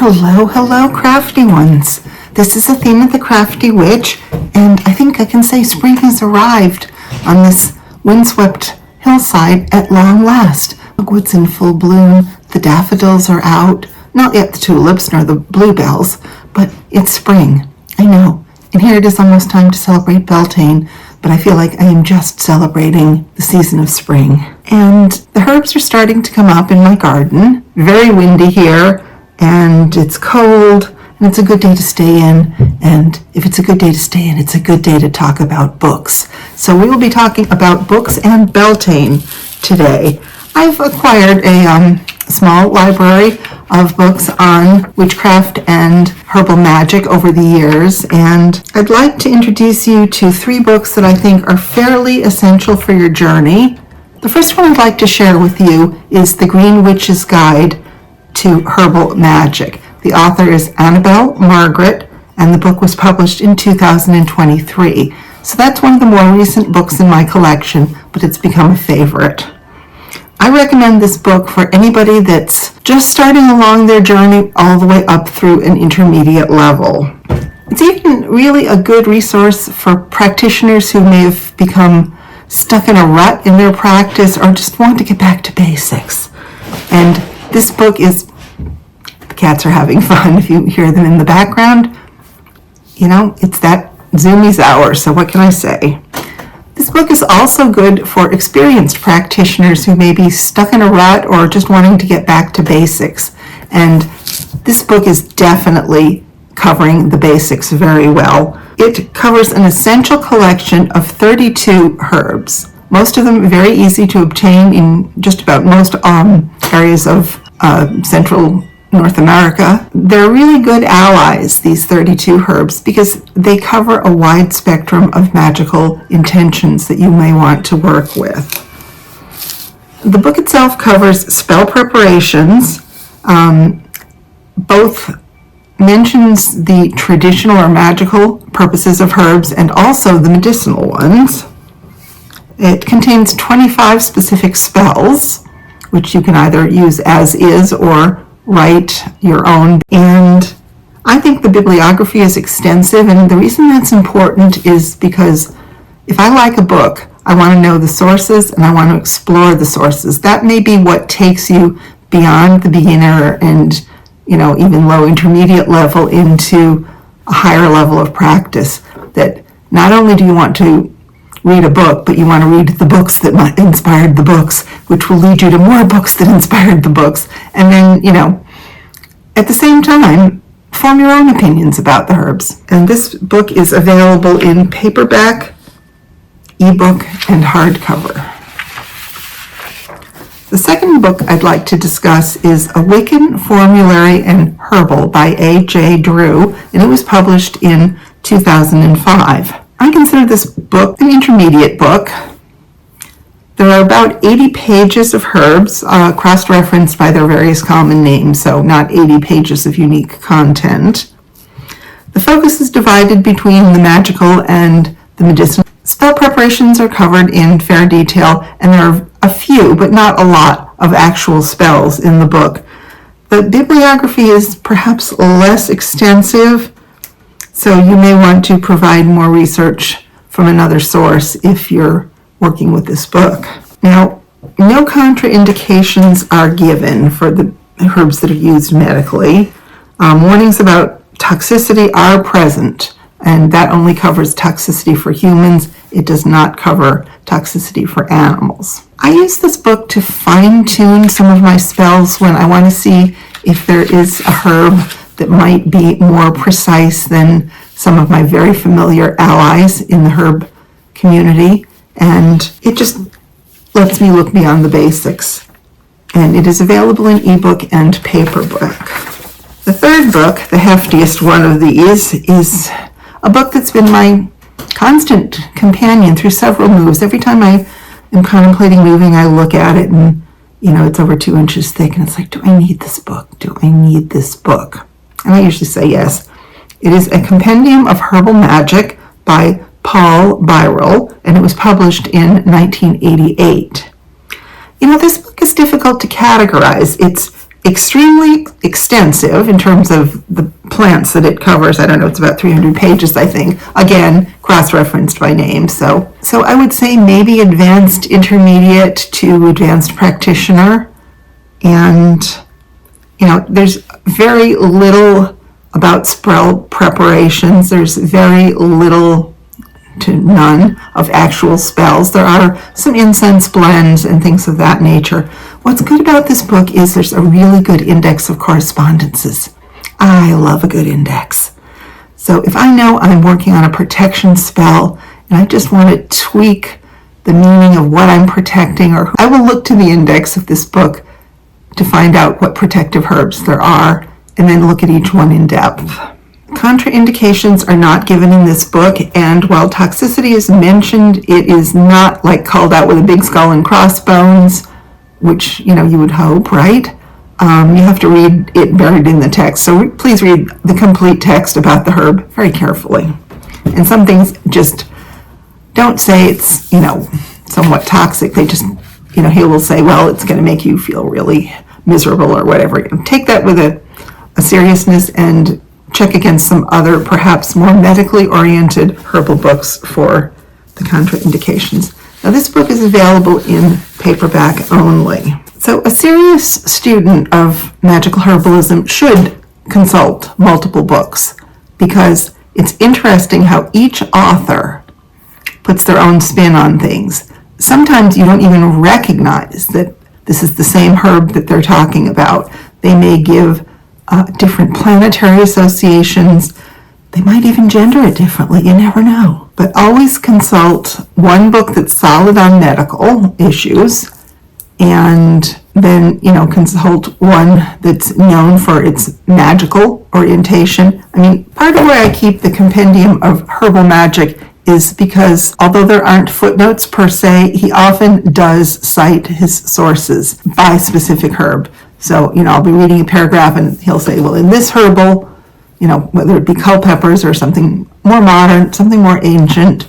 Hello, hello, crafty ones. This is Athena the Crafty Witch, and I think I can say spring has arrived on this windswept hillside at long last. The dogwood's in full bloom, the daffodils are out, not yet the tulips nor the bluebells, but it's spring, I know. And here it is almost time to celebrate Beltane, but I feel like I am just celebrating the season of spring. And the herbs are starting to come up in my garden. Very windy here, and it's cold, and it's a good day to stay in. And if it's a good day to stay in, it's a good day to talk about books. So we will be talking about books and Beltane today. I've acquired a small library of books on witchcraft and herbal magic over the years, and I'd like to introduce you to 3 books that I think are fairly essential for your journey. The first one I'd like to share with you is The Green Witch's Guide to Herbal Magic. The author is Annabelle Margaret, and the book was published in 2023. So that's one of the more recent books in my collection, but it's become a favorite. I recommend this book for anybody that's just starting along their journey all the way up through an intermediate level. It's even really a good resource for practitioners who may have become stuck in a rut in their practice or just want to get back to basics. And this book is, the cats are having fun if you hear them in the background. You know, it's that Zoomies hour, so what can I say? This book is also good for experienced practitioners who may be stuck in a rut or just wanting to get back to basics. And this book is definitely covering the basics very well. It covers an essential collection of 32 herbs, most of them very easy to obtain in just about most areas of Central North America. They're really good allies, these 32 herbs, because they cover a wide spectrum of magical intentions that you may want to work with. The book itself covers spell preparations, both mentions the traditional or magical purposes of herbs and also the medicinal ones. It contains 25 specific spells, which you can either use as is or write your own. And I think the bibliography is extensive, and the reason that's important is because if I like a book, I want to know the sources and I want to explore the sources. That may be what takes you beyond the beginner and, you know, even low intermediate level into a higher level of practice. That not only do you want to read a book, but you want to read the books that inspired the books, which will lead you to more books that inspired the books. And then, you know, at the same time, form your own opinions about the herbs. And this book is available in paperback, ebook, and hardcover. The second book I'd like to discuss is A Wiccan Formulary and Herbal by A.J. Drew, and it was published in 2005. I consider this book an intermediate book. There are about 80 pages of herbs, cross-referenced by their various common names, so not 80 pages of unique content. The focus is divided between the magical and the medicinal. Spell preparations are covered in fair detail, and there are a few, but not a lot, of actual spells in the book. The bibliography is perhaps less extensive, so you may want to provide more research from another source if you're working with this book. Now, no contraindications are given for the herbs that are used medically. Warnings about toxicity are present, and that only covers toxicity for humans. It does not cover toxicity for animals. I use this book to fine-tune some of my spells when I want to see if there is a herb that might be more precise than some of my very familiar allies in the herb community, and it just lets me look beyond the basics. And it is available in ebook and paperback. The third book, the heftiest one of these, is a book that's been my constant companion through several moves. Every time I am contemplating moving, I look at it and, you know, it's over 2 inches thick, and it's like, do I need this book? Do I need this book? And I usually say yes. It is A Compendium of Herbal Magic by Paul Birrell, and it was published in 1988. You know, this book is difficult to categorize. It's extremely extensive in terms of the plants that it covers. I don't know, it's about 300 pages, I think. Again, cross-referenced by name. So I would say maybe advanced intermediate to advanced practitioner. And, there's very little about spell preparations. There's very little to none of actual spells. There are some incense blends and things of that nature. What's good about this book is there's a really good index of correspondences. I love a good index. So if I know I'm working on a protection spell and I just want to tweak the meaning of what I'm protecting, or I will look to the index of this book to find out what protective herbs there are and then look at each one in depth. Contraindications are not given in this book, and while toxicity is mentioned, it is not like called out with a big skull and crossbones, which, you would hope, right? You have to read it buried in the text. So please read the complete text about the herb very carefully. And some things just don't say it's, somewhat toxic. They just, he will say, well, it's going to make you feel really miserable or whatever. Take that with a seriousness and check against some other, perhaps more medically oriented herbal books for the contraindications. Now, this book is available in paperback only. So a serious student of magical herbalism should consult multiple books, because it's interesting how each author puts their own spin on things. Sometimes you don't even recognize that this is the same herb that they're talking about. They may give different planetary associations. They might even gender it differently. You never know. But always consult one book that's solid on medical issues, and then, consult one that's known for its magical orientation. I mean, part of why I keep the compendium of herbal magic is because although there aren't footnotes per se, he often does cite his sources by specific herb. So, I'll be reading a paragraph and he'll say, well, in this herbal, whether it be culpepers or something more modern, something more ancient,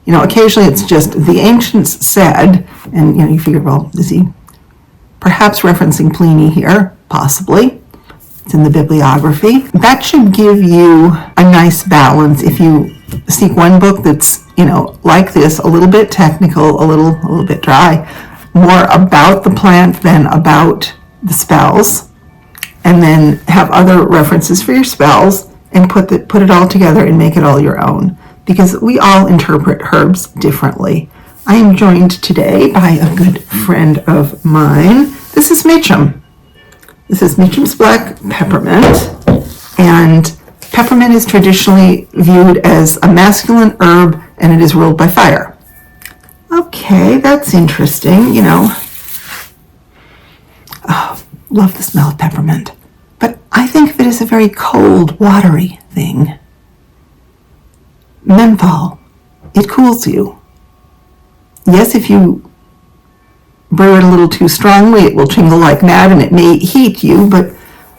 occasionally it's just the ancients said, and, you figure, well, is he perhaps referencing Pliny here? Possibly. It's in the bibliography. That should give you a nice balance if you seek one book that's, like this, a little bit technical, a little bit dry, more about the plant than about the spells, and then have other references for your spells and put it all together and make it all your own, because we all interpret herbs differently. I am joined today by a good friend of mine. This is Mitchum. This is Mitchum's Black Peppermint, and peppermint is traditionally viewed as a masculine herb, and it is ruled by fire. Okay, that's interesting, Oh, love the smell of peppermint. But I think of it as a very cold, watery thing. Menthol, it cools you. Yes, if you brew it a little too strongly, it will tingle like mad and it may heat you, but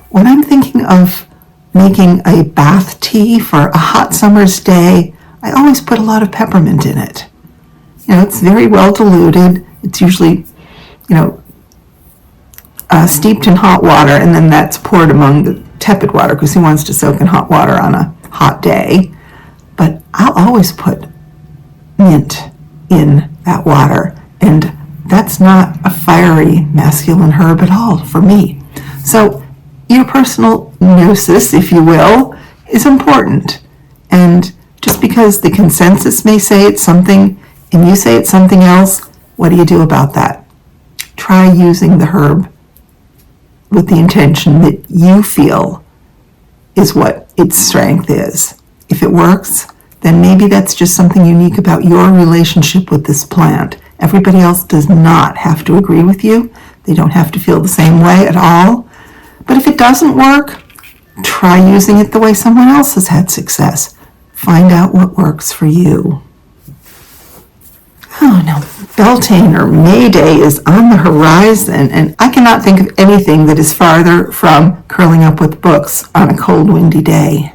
when I'm thinking of making a bath tea for a hot summer's day, I always put a lot of peppermint in it. It's very well diluted. It's usually, steeped in hot water, and then that's poured among the tepid water because who wants to soak in hot water on a hot day? But I'll always put mint in that water, and that's not a fiery masculine herb at all for me. So your personal gnosis, if you will, is important. And just because the consensus may say it's something and you say it's something else, what do you do about that? Try using the herb with the intention that you feel is what its strength is. If it works, then maybe that's just something unique about your relationship with this plant. Everybody else does not have to agree with you. They don't have to feel the same way at all. But if it doesn't work, try using it the way someone else has had success. Find out what works for you. Oh no, Beltane or May Day is on the horizon, and I cannot think of anything that is farther from curling up with books on a cold, windy day.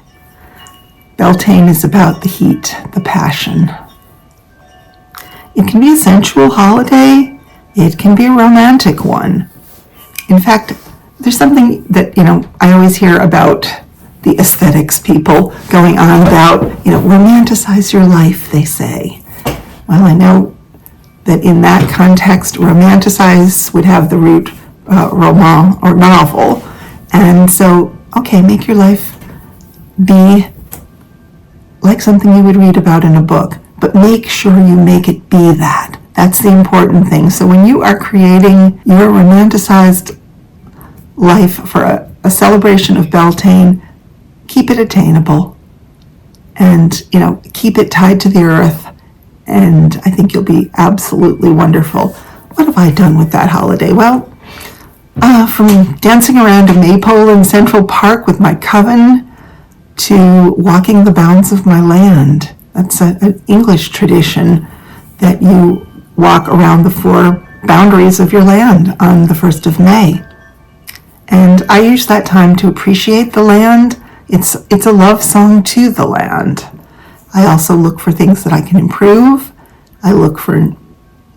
Beltane is about the heat, the passion. It can be a sensual holiday. It can be a romantic one. In fact, there's something that, I always hear about the aesthetics people going on about, romanticize your life, they say. Well, I know that in that context, romanticize would have the root roman or novel. And so, okay, make your life be like something you would read about in a book, but make sure you make it be that. That's the important thing. So when you are creating your romanticized life for a celebration of Beltane, keep it attainable and, keep it tied to the earth. And I think you'll be absolutely wonderful. What have I done with that holiday? Well, from dancing around a maypole in Central Park with my coven to walking the bounds of my land. That's an English tradition that you walk around the 4 boundaries of your land on the 1st of May. And I use that time to appreciate the land. It's a love song to the land. I also look for things that I can improve. I look for,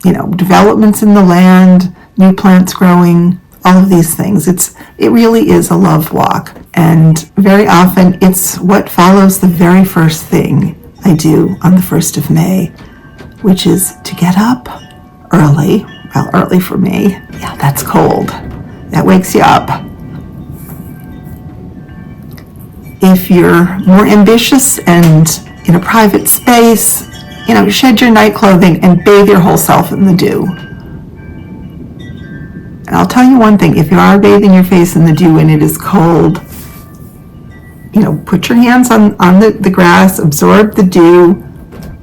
developments in the land, new plants growing, all of these things. It really is a love walk. And very often it's what follows the very first thing I do on the 1st of May, which is to get up early. Well, early for me. Yeah, that's cold. That wakes you up. If you're more ambitious and in a private space, shed your night clothing and bathe your whole self in the dew. And I'll tell you one thing, if you are bathing your face in the dew when it is cold, put your hands on the grass, absorb the dew,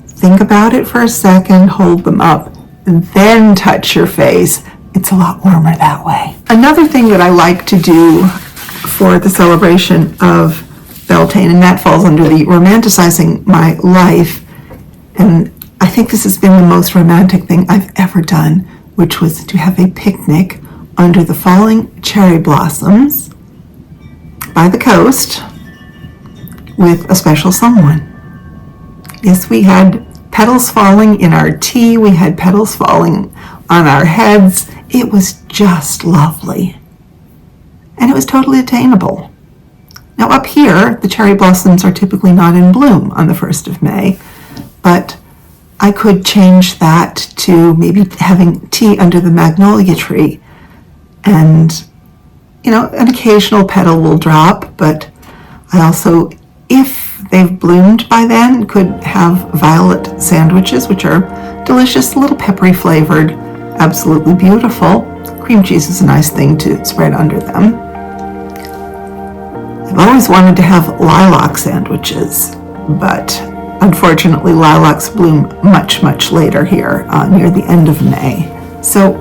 think about it for a second, hold them up, and then touch your face. It's a lot warmer that way. Another thing that I like to do for the celebration of Beltane, and that falls under the romanticizing my life, and I think this has been the most romantic thing I've ever done, which was to have a picnic under the falling cherry blossoms by the coast with a special someone. Yes, we had petals falling in our tea, we had petals falling on our heads. It was just lovely. And it was totally attainable. Now up here, the cherry blossoms are typically not in bloom on the 1st of May, but I could change that to maybe having tea under the magnolia tree. And, an occasional petal will drop, but I also, if they've bloomed by then, could have violet sandwiches, which are delicious, a little peppery flavored, absolutely beautiful. Cream cheese is a nice thing to spread under them. I've always wanted to have lilac sandwiches, but unfortunately lilacs bloom much, much later here, near the end of May. So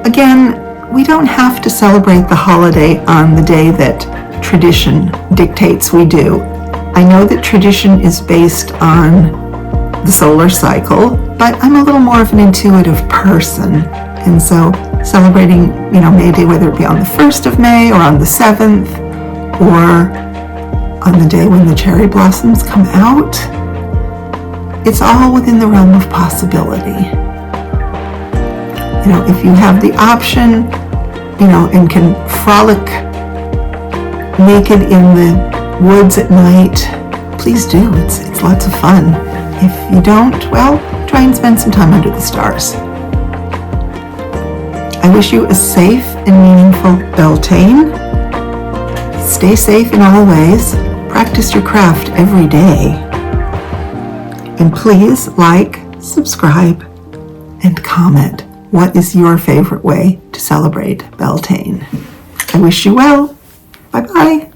again, we don't have to celebrate the holiday on the day that tradition dictates we do. I know that tradition is based on the solar cycle, but I'm a little more of an intuitive person. And so celebrating, May Day, whether it be on the 1st of May or on the 7th, or on the day when the cherry blossoms come out, it's all within the realm of possibility. If you have the option, and can frolic naked in the woods at night, please do. It's lots of fun. If you don't, well, try and spend some time under the stars. I wish you a safe and meaningful Beltane. Stay safe in all ways. Practice your craft every day. And please like, subscribe, and comment. What is your favorite way to celebrate Beltane? I wish you well. Bye-bye.